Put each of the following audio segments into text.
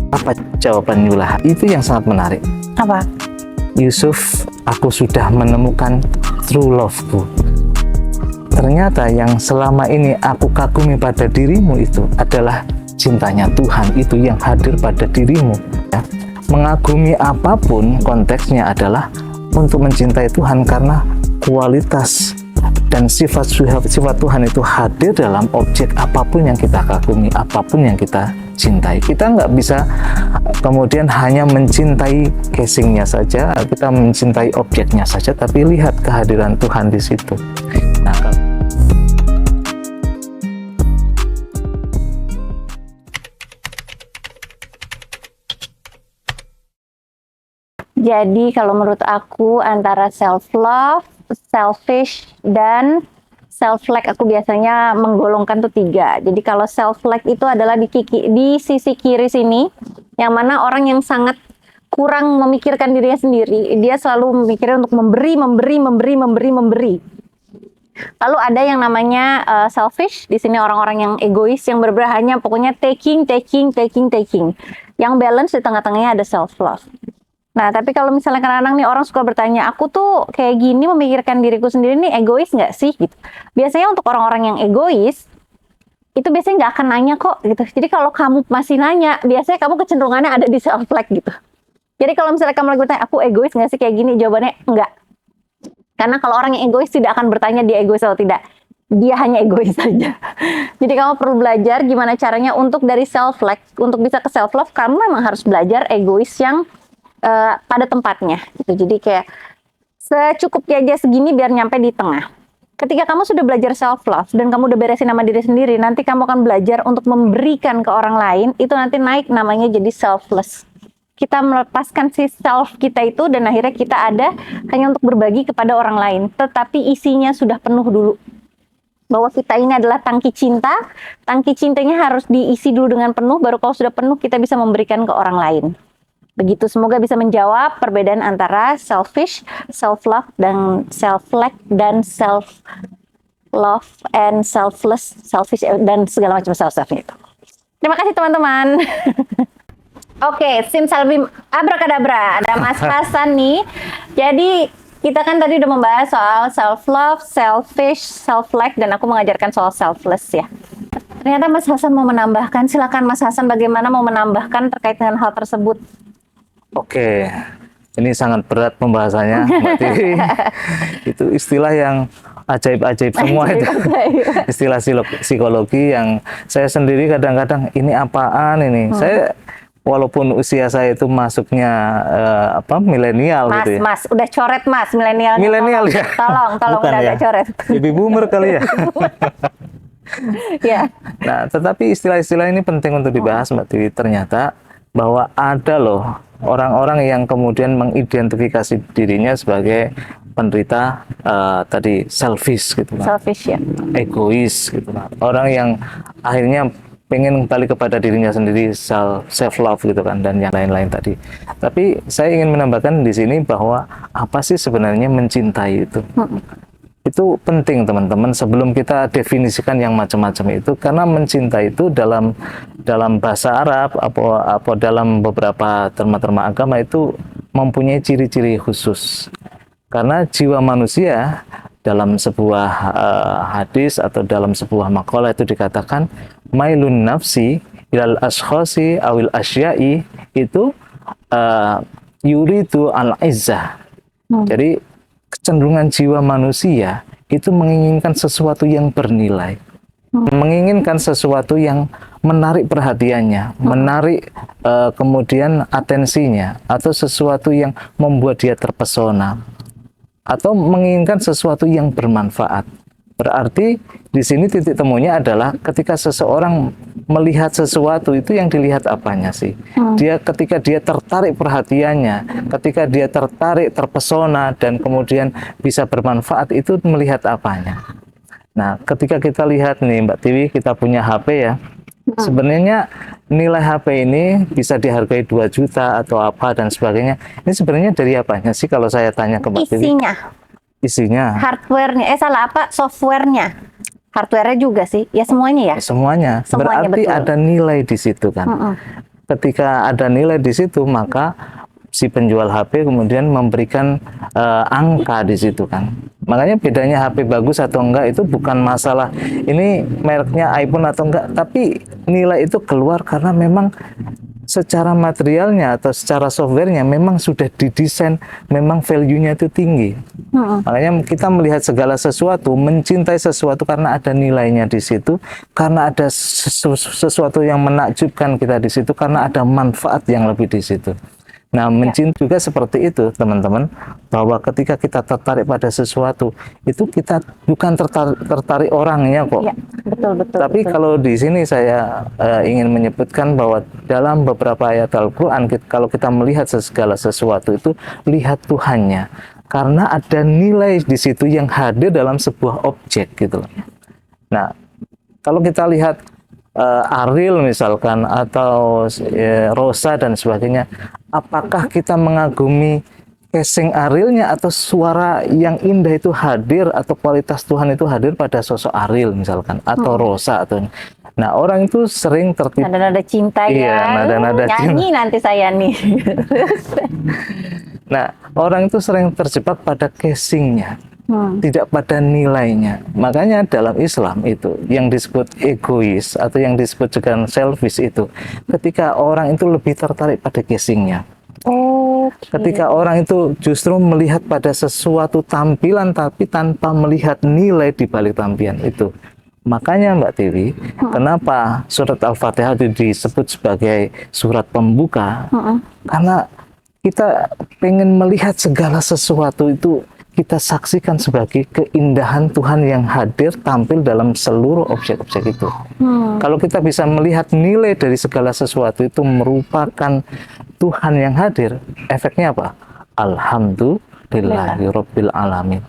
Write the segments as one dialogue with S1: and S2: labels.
S1: Apa jawaban Yulaha? Itu yang sangat menarik.
S2: Apa?
S1: Yusuf, aku sudah menemukan true love-ku. Ternyata yang selama ini aku kagumi pada dirimu itu adalah cintanya Tuhan, itu yang hadir pada dirimu. Ya. Mengagumi apapun konteksnya adalah untuk mencintai Tuhan karena kualitas dan sifat Tuhan itu hadir dalam objek apapun yang kita kagumi, apapun yang kita cintai. Kita nggak bisa kemudian hanya mencintai casingnya saja, kita mencintai objeknya saja, tapi lihat kehadiran Tuhan di situ. Nah,
S2: Jadi kalau menurut aku antara self-love, selfish, dan self-like aku biasanya menggolongkan tuh 3. Jadi kalau self-like itu adalah di sisi kiri sini, yang mana orang yang sangat kurang memikirkan dirinya sendiri. Dia selalu memikirkan untuk memberi. Lalu ada yang namanya selfish. Di sini orang-orang yang egois, yang benar-benar hanya pokoknya taking. Yang balance di tengah-tengahnya ada self-love. Nah, tapi kalau misalnya kadang-kadang nih orang suka bertanya, aku tuh kayak gini memikirkan diriku sendiri nih, egois nggak sih? Gitu. Biasanya untuk orang-orang yang egois, itu biasanya nggak akan nanya kok gitu. Jadi kalau kamu masih nanya, biasanya kamu kecenderungannya ada di self-like gitu. Jadi kalau misalnya kamu lagi bertanya, aku egois nggak sih kayak gini? Jawabannya enggak. Karena kalau orang yang egois tidak akan bertanya dia egois atau tidak. Dia hanya egois saja. Jadi kamu perlu belajar gimana caranya untuk dari self-like, untuk bisa ke self-love, kamu memang harus belajar egois yang pada tempatnya gitu. Jadi kayak secukupnya aja segini biar nyampe di tengah. Ketika kamu sudah belajar self love dan kamu udah beresin sama diri sendiri, nanti kamu akan belajar untuk memberikan ke orang lain. Itu nanti naik namanya jadi selfless. Kita melepaskan si self kita itu dan akhirnya kita ada hanya untuk berbagi kepada orang lain, tetapi isinya sudah penuh dulu. Bahwa kita ini adalah tangki cinta, tangki cintanya harus diisi dulu dengan penuh, baru kalau sudah penuh kita bisa memberikan ke orang lain. Begitu, semoga bisa menjawab perbedaan antara selfish, self-love, dan self-like, dan self-love, and selfless, selfish, dan segala macam self-love-nya itu. Terima kasih teman-teman. Oke, simsalabim abrakadabra, ada Mas Hasan nih. Jadi, kita kan tadi udah membahas soal self-love, selfish, self-like, dan aku mengajarkan soal selfless ya. Ternyata Mas Hasan mau menambahkan, silakan Mas Hasan bagaimana mau menambahkan terkait dengan hal tersebut.
S1: Oke, ini sangat berat pembahasannya, Mbak Tiwi. Itu istilah yang ajaib-ajaib semua itu. Istilah psikologi yang saya sendiri kadang-kadang ini apaan ini. Saya walaupun usia saya itu masuknya milenial gitu ya.
S2: Mas, udah coret Mas milenial.
S1: Milenial ya.
S2: Tolong
S1: Bukan
S2: udah
S1: ya.
S2: agak coret.
S1: Baby boomer kali ya.
S2: Ya.
S1: Nah, tetapi istilah-istilah ini penting untuk dibahas, Mbak Tiwi. Ternyata bahwa ada loh orang-orang yang kemudian mengidentifikasi dirinya sebagai penderita tadi selfish gitu kan.
S2: Selfish ya.
S1: Egois gitu kan. Orang yang akhirnya pengen balik kepada dirinya sendiri, self love gitu kan, dan yang lain-lain tadi. Tapi saya ingin menambahkan di sini bahwa apa sih sebenarnya mencintai itu? Itu penting teman-teman sebelum kita definisikan yang macam-macam itu, karena mencintai itu dalam bahasa Arab apa dalam beberapa terma-terma agama itu mempunyai ciri-ciri khusus. Karena jiwa manusia dalam sebuah hadis atau dalam sebuah makalah itu dikatakan mailun nafsi ilal ashkhasi awil asyai itu yuridu al-izzah. Jadi kecenderungan jiwa manusia itu menginginkan sesuatu yang bernilai, menginginkan sesuatu yang menarik perhatiannya, menarik kemudian atensinya, atau sesuatu yang membuat dia terpesona, atau menginginkan sesuatu yang bermanfaat. Berarti di sini titik temunya adalah ketika seseorang melihat sesuatu itu yang dilihat apanya sih? Dia ketika dia tertarik perhatiannya, ketika dia tertarik, terpesona dan kemudian bisa bermanfaat itu melihat apanya? Nah, ketika kita lihat nih Mbak Tiwi, kita punya HP ya. Sebenarnya nilai HP ini bisa dihargai 2 juta atau apa dan sebagainya. Ini sebenarnya dari apanya sih kalau saya tanya ke Mbak Tiwi? Isinya.
S2: Hardware-nya, software-nya. Hardware-nya juga sih, ya semuanya ya.
S1: Semuanya. Berarti betul. Ada nilai di situ kan. ketika ada nilai di situ, maka si penjual HP kemudian memberikan angka di situ kan. Makanya bedanya HP bagus atau enggak itu bukan masalah ini mereknya iPhone atau enggak, tapi nilai itu keluar karena memang secara materialnya atau secara softwarenya memang sudah didesain, memang value-nya itu tinggi. Makanya kita melihat segala sesuatu, mencintai sesuatu karena ada nilainya di situ, karena ada sesuatu yang menakjubkan kita di situ, karena ada manfaat yang lebih di situ. Nah, mencintai juga seperti itu, teman-teman, bahwa ketika kita tertarik pada sesuatu, itu kita bukan tertarik orangnya kok.
S2: Ya, betul.
S1: Tapi
S2: betul.
S1: kalau di sini saya ingin menyebutkan bahwa dalam beberapa ayat Al-Quran, kalau kita melihat segala sesuatu itu, lihat Tuhannya. Karena ada nilai di situ yang hadir dalam sebuah objek gitu loh. Nah, kalau kita lihat Ariel misalkan atau Rosa dan sebagainya, apakah kita mengagumi casing Arielnya atau suara yang indah itu hadir atau kualitas Tuhan itu hadir pada sosok Ariel misalkan atau Rosa atau nah orang itu sering tertipu.
S2: Nada-nada cinta
S1: Iya, nada-nada
S2: nyanyi
S1: cinta.
S2: nanti saya nih.
S1: Nah, orang itu sering terjebak pada casingnya, tidak pada nilainya. Makanya dalam Islam itu yang disebut egois atau yang disebut dengan selfish itu, ketika orang itu lebih tertarik pada casingnya. Ketika orang itu justru melihat pada sesuatu tampilan tapi tanpa melihat nilai di balik tampilan itu. Makanya Mbak Tiwi, kenapa surat Al-Fatihah itu disebut sebagai surat pembuka? Karena kita pengen melihat segala sesuatu itu kita saksikan sebagai keindahan Tuhan yang hadir tampil dalam seluruh objek-objek itu. Kalau kita bisa melihat nilai dari segala sesuatu itu merupakan Tuhan yang hadir, efeknya apa? Alhamdulillahirabbil alamin.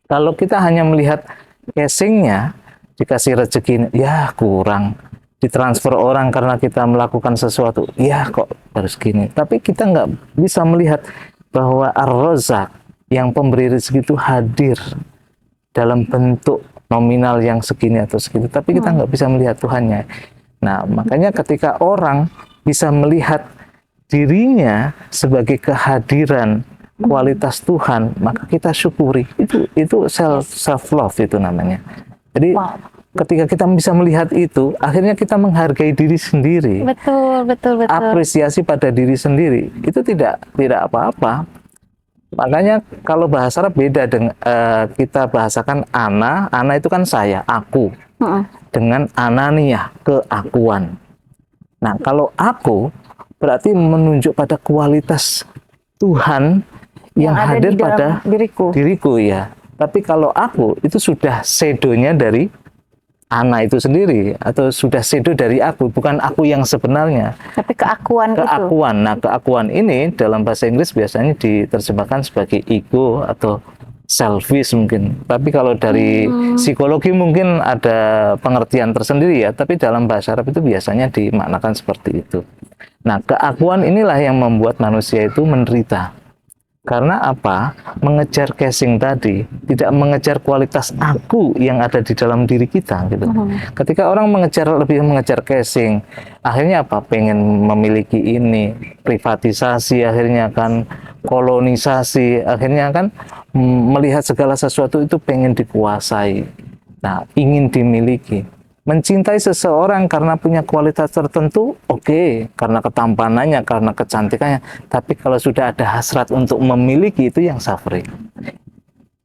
S1: Kalau kita hanya melihat casingnya, dikasih rezeki, ya kurang. Ditransfer orang karena kita melakukan sesuatu, ya kok harus gini. Tapi kita nggak bisa melihat bahwa Ar-Razzaq yang pemberi rezeki itu hadir dalam bentuk nominal yang segini atau segitu. Tapi kita nggak bisa melihat Tuhannya. Nah, makanya ketika orang bisa melihat dirinya sebagai kehadiran kualitas Tuhan, maka kita syukuri. Itu self love itu namanya. Jadi ketika kita bisa melihat itu, akhirnya kita menghargai diri sendiri.
S2: Betul.
S1: Apresiasi pada diri sendiri itu tidak apa-apa. Makanya kalau bahasa Arab beda dengan kita bahasakan ana itu kan saya, aku. Dengan ananiyah, keakuan. Nah, kalau aku berarti menunjuk pada kualitas Tuhan yang hadir pada diriku ya. Tapi kalau aku itu sudah sedonya dari ana itu sendiri atau sudah sedo dari aku, bukan aku yang sebenarnya.
S2: Tapi keakuan itu.
S1: Nah, keakuan ini dalam bahasa Inggris biasanya diterjemahkan sebagai ego atau selfish mungkin. Tapi kalau dari psikologi mungkin ada pengertian tersendiri ya, tapi dalam bahasa Arab itu biasanya dimaknakan seperti itu. Nah, keakuan inilah yang membuat manusia itu menderita. Karena apa? Mengejar casing tadi, tidak mengejar kualitas aku yang ada di dalam diri kita gitu. Ketika orang lebih mengejar casing, akhirnya apa? Pengen memiliki ini, privatisasi akhirnya kan, kolonisasi akhirnya kan, melihat segala sesuatu itu pengen dikuasai. Nah, ingin dimiliki. Mencintai seseorang karena punya kualitas tertentu, oke, karena ketampanannya, karena kecantikannya. Tapi kalau sudah ada hasrat untuk memiliki, itu yang suffering.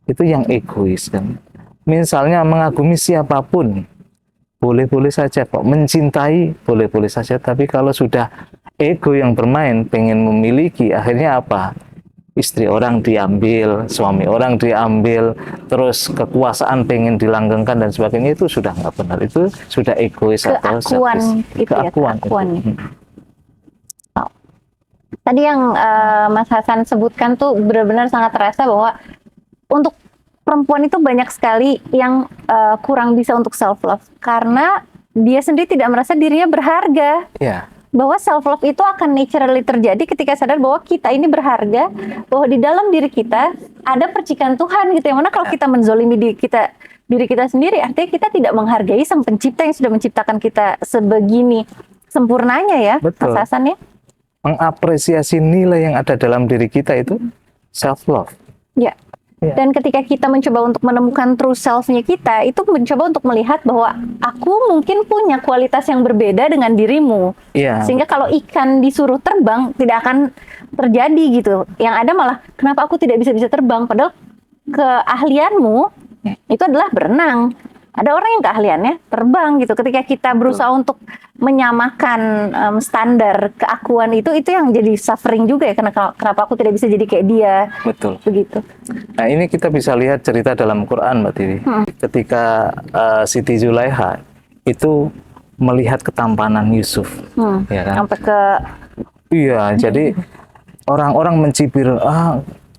S1: Itu yang egois kan. Misalnya mengagumi siapapun, boleh-boleh saja kok. Mencintai, boleh-boleh saja. Tapi kalau sudah ego yang bermain, pengen memiliki, akhirnya apa? Istri orang diambil, suami orang diambil, terus kekuasaan pengen dilanggengkan dan sebagainya, itu sudah nggak benar, itu sudah egois atau selfish. Keakuan.
S2: Tadi yang Mas Hasan sebutkan tuh benar-benar sangat terasa bahwa untuk perempuan itu banyak sekali yang kurang bisa untuk self love karena dia sendiri tidak merasa dirinya berharga.
S1: Ya.
S2: Bahwa self love itu akan naturally terjadi ketika sadar bahwa kita ini berharga, bahwa di dalam diri kita ada percikan Tuhan gitu. Yang mana kalau kita menzolimi diri kita sendiri, artinya kita tidak menghargai Sang Pencipta yang sudah menciptakan kita sebegini. sempurnanya ya,
S1: Betul.
S2: Mas Hasan ya.
S1: Mengapresiasi nilai yang ada dalam diri kita itu self love.
S2: Ya.
S1: Ya.
S2: Dan ketika kita mencoba untuk menemukan true self-nya kita, itu mencoba untuk melihat bahwa aku mungkin punya kualitas yang berbeda dengan dirimu.
S1: Iya.
S2: Sehingga kalau ikan disuruh terbang, tidak akan terjadi gitu. Yang ada malah, kenapa aku tidak bisa terbang? Padahal keahlianmu itu adalah berenang. Ada orang yang keahliannya terbang gitu. Ketika kita berusaha untuk menyamakan standar keakuan itu yang jadi suffering juga ya. Karena kenapa aku tidak bisa jadi kayak dia?
S1: Betul.
S2: Begitu.
S1: Nah, ini kita bisa lihat cerita dalam Quran, Mbak Tiwi. Ketika Siti Zulaiha itu melihat ketampanan Yusuf, ya kan?
S2: Sampai ke
S1: Iya, jadi orang-orang mencibir,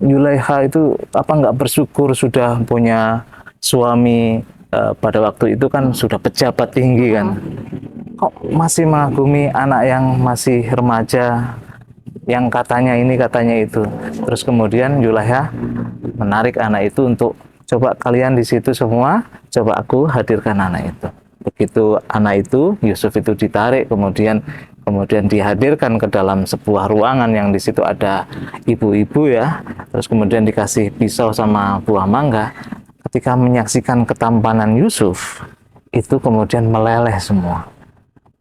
S1: Zulaiha itu apa nggak bersyukur sudah punya suami, pada waktu itu kan sudah pejabat tinggi kan. Kok masih mengagumi anak yang masih remaja, yang katanya ini katanya itu. Terus kemudian Zulaiha menarik anak itu untuk coba kalian di situ semua, coba aku hadirkan anak itu. Begitu anak itu, Yusuf itu ditarik, kemudian dihadirkan ke dalam sebuah ruangan yang di situ ada ibu-ibu ya. Terus kemudian dikasih pisau sama buah mangga. Ketika menyaksikan ketampanan Yusuf, itu kemudian meleleh semua.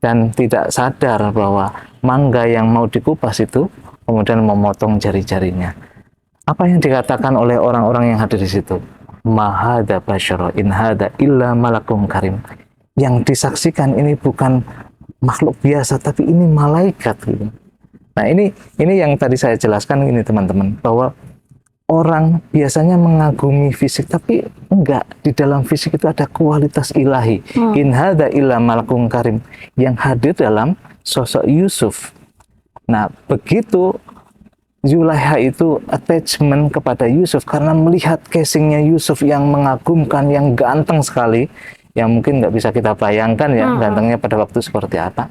S1: Dan tidak sadar bahwa mangga yang mau dikupas itu kemudian memotong jari-jarinya. Apa yang dikatakan oleh orang-orang yang hadir di situ? Ma hadza basyara in hadza illa malakum karim. Yang disaksikan ini bukan makhluk biasa, tapi ini malaikat gitu. Nah, ini yang tadi saya jelaskan ini teman-teman, bahwa orang biasanya mengagumi fisik, tapi enggak, di dalam fisik itu ada kualitas ilahi. In hadza illa malakum karim, yang hadir dalam sosok Yusuf. Nah, begitu Zulaiha itu attachment kepada Yusuf karena melihat casingnya Yusuf yang mengagumkan, yang ganteng sekali, yang mungkin nggak bisa kita bayangkan ya gantengnya pada waktu seperti apa.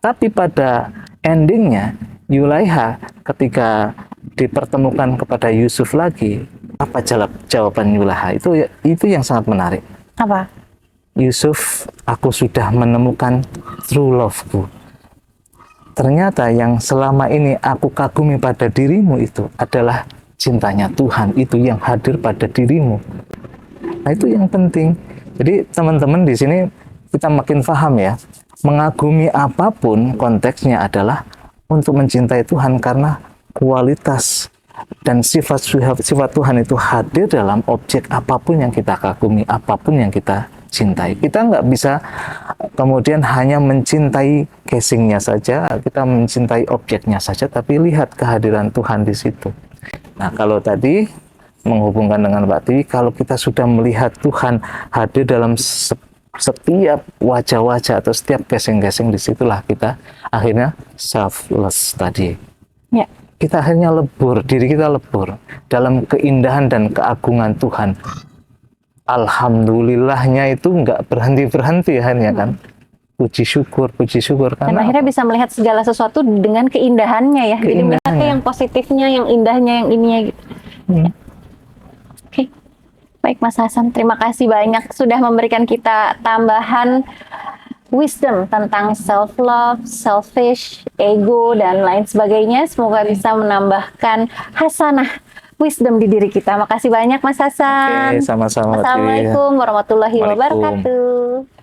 S1: Tapi pada endingnya Zulaiha ketika dipertemukan kepada Yusuf lagi, apa jawaban Zulaiha? Itu yang sangat menarik.
S2: apa?
S1: Yusuf, aku sudah menemukan true love-ku. Ternyata yang selama ini aku kagumi pada dirimu itu adalah cintanya Tuhan, itu yang hadir pada dirimu. Nah, itu yang penting. Jadi teman-teman di sini kita makin paham ya, mengagumi apapun konteksnya adalah untuk mencintai Tuhan karena kualitas dan sifat Tuhan itu hadir dalam objek apapun yang kita kagumi, apapun yang kita cintai. Kita nggak bisa kemudian hanya mencintai casingnya saja, kita mencintai objeknya saja, tapi lihat kehadiran Tuhan di situ. Nah, kalau tadi menghubungkan dengan Mbak Tiwi, kalau kita sudah melihat Tuhan hadir dalam setiap wajah-wajah atau setiap casing-casing, disitulah kita akhirnya selfless tadi.
S2: Ya.
S1: Kita akhirnya lebur, diri kita lebur dalam keindahan dan keagungan Tuhan. Alhamdulillahnya itu nggak berhenti-berhenti hanya kan. Puji syukur
S2: Dan
S1: karena
S2: akhirnya bisa melihat segala sesuatu dengan keindahannya ya. Jadi melihatnya yang positifnya, yang indahnya, yang ininya gitu. Oke. Baik Mas Hasan, terima kasih banyak sudah memberikan kita tambahan wisdom tentang self-love, selfish, ego, dan lain sebagainya. Semoga bisa menambahkan hasanah wisdom di diri kita. Makasih banyak Mas Hasan.
S1: Oke, sama-sama.
S2: Assalamualaikum warahmatullahi
S1: Waalaikumsalam.
S2: wabarakatuh.